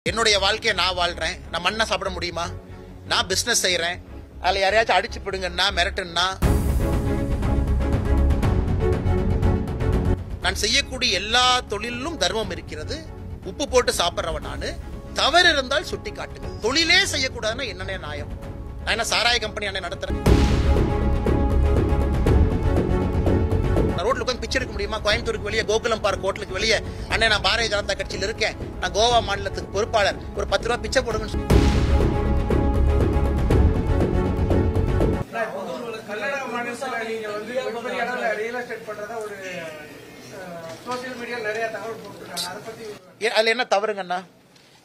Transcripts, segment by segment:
என்னுடைய வாழ்க்கையை நான் வாழ்றேன். நான் மண்ணை சாப்பிட முடியுமா? நான் பிசினஸ் செய்யறேன். அதுல யாரையாச்சும் அடிச்சு பிடுங்கன்னா மிரட்டுன்னா நான் செய்யக்கூடிய எல்லா தொழிலும் தர்மம் இருக்கிறது. உப்பு போட்டு சாப்பிட்றவன் நானு. தவறு இருந்தால் சுட்டி காட்டுங்க. தொழிலே செய்யக்கூடாதுன்னா என்னன்னே நியாயம்? நான் என்ன சாராய கம்பெனி அண்ணே நடத்துறேன்? ரோட்ல உட்காந்து பிச்சை எடுக்க முடியுமா? கோயம்புத்தூருக்கு வெளியே கோகுலம் பார்க் ஹோட்டலுக்கு வெளியே அண்ணே நான் பாரதிய ஜனதா கட்சியில் இருக்கேன், நான் கோவா மாநிலத்துக்கு பொறுப்பாளர், ஒரு 10 ரூபா பிச்சை போடுங்க. அதுல என்ன தவறுங்கண்ணா?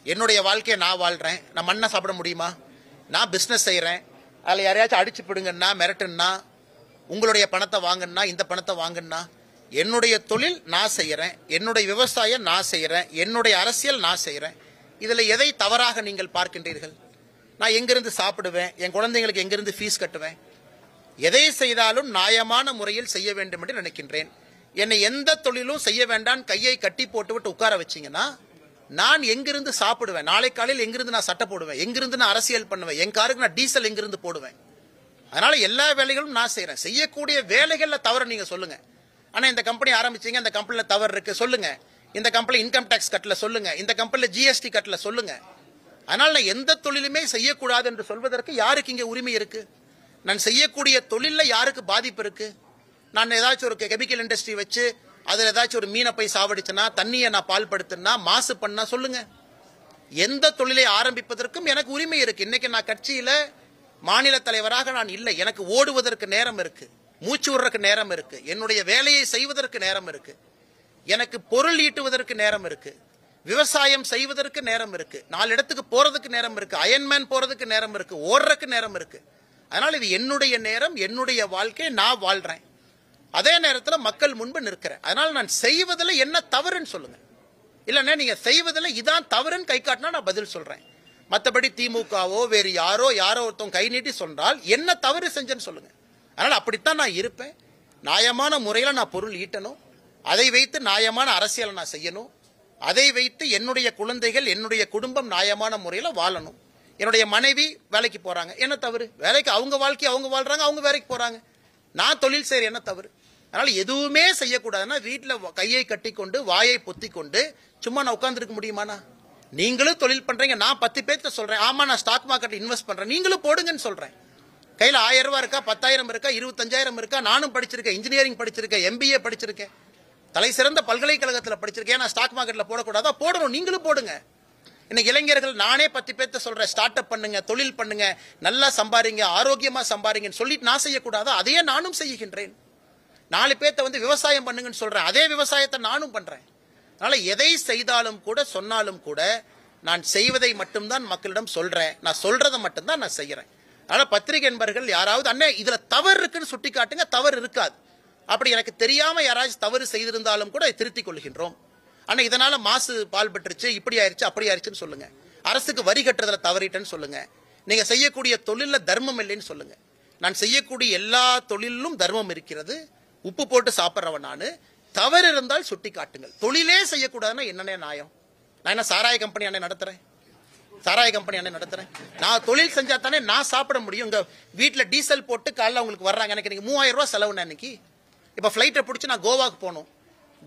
என்னுடைய வாழ்க்கையை நான் வாழ்றேன். நான் மண்ணை சாப்பிட முடியுமா? நான் பிசினஸ் செய்யறேன். அதுல யாரையாச்சும் அடிச்சு பிடுங்கன்னா மிரட்டுன்னா உங்களுடைய பணத்தை வாங்கன்னா இந்த பணத்தை வாங்கன்னா என்னுடைய தொழில் நான் செய்யறேன், என்னுடைய விவசாயம் நான் செய்யறேன், என்னுடைய அரசியல் நான் செய்யறேன். இதுல எதை தவறாக நீங்கள் பார்க்கின்றீர்கள்? நான் எங்கிருந்து சாப்பிடுவேன்? என் குழந்தைங்களுக்கு எங்கிருந்து ஃபீஸ் கட்டுவேன்? எதை செய்தாலும் நியாயமான முறையில் செய்ய வேண்டும் என்று நினைக்கின்றேன். என்னை எந்த தொழிலும் செய்ய வேண்டாம் கையை கட்டி போட்டுவிட்டு உட்கார வச்சீங்கன்னா நான் எங்கிருந்து சாப்பிடுவேன்? நாளை காலையில் எங்கிருந்து நான் சட்டை போடுவேன்? எங்கிருந்து நான் அரசியல் பண்ணுவேன்? என் காருக்கு நான் டீசல் எங்கிருந்து போடுவேன்? அதனால எல்லா வேலைகளும் நான் செய்யறேன். செய்யக்கூடிய வேலைகள்ல தவறு நீங்க சொல்லுங்க. ஆனா இந்த கம்பெனி ஆரம்பிச்சீங்க, இந்த கம்பெனில தவறு இருக்கு சொல்லுங்க. இந்த கம்பெனி இன்கம் டாக்ஸ் கட்டல சொல்லுங்க. இந்த கம்பெனில ஜிஎஸ்டி கட்டல சொல்லுங்க. அதனால நான் எந்த தொழிலுமே செய்யக்கூடாது என்று சொல்வதற்கு யாருக்கு இங்க உரிமை இருக்கு? நான் செய்யக்கூடிய தொழில யாருக்கு பாதிப்பு இருக்கு? நான் ஏதாச்சும் ஒரு கெமிக்கல் இண்டஸ்ட்ரி வச்சு அதுல ஏதாச்சும் ஒரு மீனை போய் சாவடிச்சனா, தண்ணியை நான் பால் படுத்தினா, மாசு பண்ணா சொல்லுங்க. எந்த தொழிலை ஆரம்பிப்பதற்கும் எனக்கு உரிமை இருக்கு. இன்னைக்கு நான் கட்சியில மாநில தலைவராக நான் இல்லை. எனக்கு ஓடுவதற்கு நேரம் இருக்கு, மூச்சு விடுறதுக்கு நேரம் இருக்கு, என்னுடைய வேலையை செய்வதற்கு நேரம் இருக்கு, எனக்கு பொருள் ஈட்டுவதற்கு நேரம் இருக்கு, விவசாயம் செய்வதற்கு நேரம் இருக்கு, 4 இடத்துக்கு போறதுக்கு நேரம் இருக்கு, அயன்மேன் போறதுக்கு நேரம் இருக்கு, ஓடுறதுக்கு நேரம் இருக்கு. அதனால இது என்னுடைய நேரம், என்னுடைய வாழ்க்கை, நான் வாழ்றேன். அதே நேரத்தில் மக்கள் முன்பு நிற்கிறேன். அதனால நான் செய்வதில் என்ன தவறுன்னு சொல்லுங்க. இல்லைன்னா நீங்க செய்வதில் இதான் தவறுன்னு கை காட்டினா நான் பதில் சொல்றேன். மற்றபடி திமுகவோ வேறு யாரோ ஒருத்தவங்க கை நீட்டி சொன்னால் என்ன தவறு செஞ்சேன்னு சொல்லுங்க. அதனால அப்படித்தான் நான் இருப்பேன். நியாயமான முறையில் நான் பொருள் ஈட்டணும். அதை வைத்து நியாயமான அரசியலை நான் செய்யணும். அதை வைத்து என்னுடைய குழந்தைகள், என்னுடைய குடும்பம் நியாயமான முறையில் வாழணும். என்னுடைய மனைவி வேலைக்கு போறாங்க, என்ன தவறு? வேலைக்கு அவங்க வாழ்க்கை அவங்க வாழ்றாங்க, அவங்க வேலைக்கு போறாங்க. நான் தொழில் செய்யற, என்ன தவறு? அதனால எதுவுமே செய்யக்கூடாதுன்னா வீட்டில் கையை கட்டி கொண்டு வாயை பொத்தி கொண்டு சும்மா நான் உட்கார்ந்துருக்க முடியுமாண்ணா? நீங்களும் தொழில் பண்றீங்க. நான் 10 பேர்த்த சொல்றேன், ஆமா நான் ஸ்டாக் மார்க்கெட் இன்வெஸ்ட் பண்றேன், நீங்களும் போடுங்கன்னு சொல்றேன். கையில் 1000 ரூபாய் இருக்கா, 10,000 இருக்கா, 25,000 இருக்கா? நானும் படிச்சிருக்கேன், இன்ஜினியரிங் படிச்சிருக்கேன், MBA படிச்சிருக்கேன், தலை சிறந்த பல்கலைக்கழகத்தில் படிச்சிருக்கேன். நான் ஸ்டாக் மார்க்கெட்ல போடக்கூடாதா? போடணும், நீங்களும் போடுங்க. இன்னைக்கு இளைஞர்கள் நானே 10 பேர்த்த சொல்றேன், ஸ்டார்ட் அப் பண்ணுங்க, தொழில் பண்ணுங்க, நல்லா சம்பாதிங்க, ஆரோக்கியமா சம்பாதிங்கன்னு சொல்லிட்டு நான் செய்யக்கூடாதா? அதையே நானும் செய்கின்றேன். 4 பேர்த்த விவசாயம் பண்ணுங்கன்னு சொல்றேன், அதே விவசாயத்தை நானும் பண்றேன். அதனால எதை செய்தாலும் கூட சொன்னாலும் கூட நான் செய்வதை மட்டும்தான் மக்களிடம் சொல்றேன். நான் சொல்றதை மட்டும்தான் நான் செய்யறேன். அதனால பத்திரிகை நண்பர்கள் யாராவது அண்ணே இதுல தவறு இருக்குன்னு சுட்டி காட்டுங்க. தவறு இருக்காது. அப்படி எனக்கு தெரியாம யாராச்சும் தவறு செய்திருந்தாலும் கூட திருத்திக் கொள்கின்றோம். ஆனா இதனால மாசு பால் பட்டுருச்சு, இப்படி ஆயிடுச்சு, அப்படி ஆயிடுச்சுன்னு சொல்லுங்க. அரசுக்கு வரி கட்டுறதுல தவறிட்டேன்னு சொல்லுங்க. நீங்க செய்யக்கூடிய தொழில தர்மம் இல்லைன்னு சொல்லுங்க. நான் செய்யக்கூடிய எல்லா தொழிலும் தர்மம் இருக்கிறது. உப்பு போட்டு சாப்பிட்றவன் நானு. தவறு இருந்தால் சுட்டி காட்டுங்கள். தொழிலே செய்யக்கூடாதுன்னா என்னன்னே நியாயம்? நான் என்ன சாராய கம்பெனி அண்ணே நடத்துறேன்? சாராய கம்பெனி அண்ணே நடத்துறேன்? நான் தொழில் செஞ்சா தானே நான் சாப்பிட முடியும். உங்க வீட்டில் டீசல் போட்டு காலைல அவங்களுக்கு வர்றாங்க, எனக்கு 3000 ரூபாய் செலவுண்ணா. இன்னைக்கு இப்போ ஃப்ளைட்டை பிடிச்சி நான் கோவாக்கு போகணும்.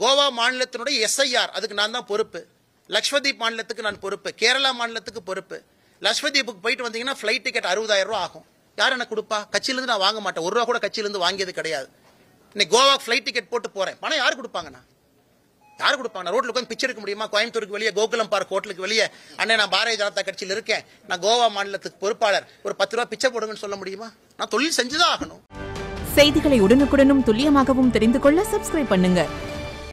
கோவா மாநிலத்தினுடைய SIR அதுக்கு நான் தான் பொறுப்பு. லக்ஷ்வதீப் மாநிலத்துக்கு நான் பொறுப்பு. கேரளா மாநிலத்துக்கு பொறுப்பு. லக்ஷ்வதீப்புக்கு போயிட்டு வந்தீங்கன்னா ஃப்ளைட் டிக்கெட் 60,000 ரூபா ஆகும். யார் எனக்கு கொடுப்பா? கட்சியிலிருந்து நான் வாங்க மாட்டேன். 1 ரூபா கூட கட்சியிலிருந்து வாங்கியது கிடையாது. இன்னைக்கு கோவாக்கு ஃப்ளைட் டிக்கெட் போட்டு போறேன். பணம் யார் கொடுப்பாங்கண்ணா? யார் கொடுப்பாங்க? ரோட்ல உட்காந்து பிச்சை எடுக்க முடியுமா? கோயம்புத்தூருக்கு வெளியே கோகுலம் பார்க் ஹோட்டலுக்கு வெளியே அண்ணே நான் பாரதிய ஜனதா கட்சியில் இருக்கேன், நான் கோவா மாநிலத்துக்கு பொறுப்பாளர், ஒரு 10 ரூபா பிச்சை போடுங்கன்னு சொல்ல முடியுமா? நான் தொழில் செஞ்சுதான் ஆகணும். செய்திகளை உடனுக்குடனும் துல்லியமாகவும் தெரிந்து கொள்ள சப்ஸ்கிரைப் பண்ணுங்க.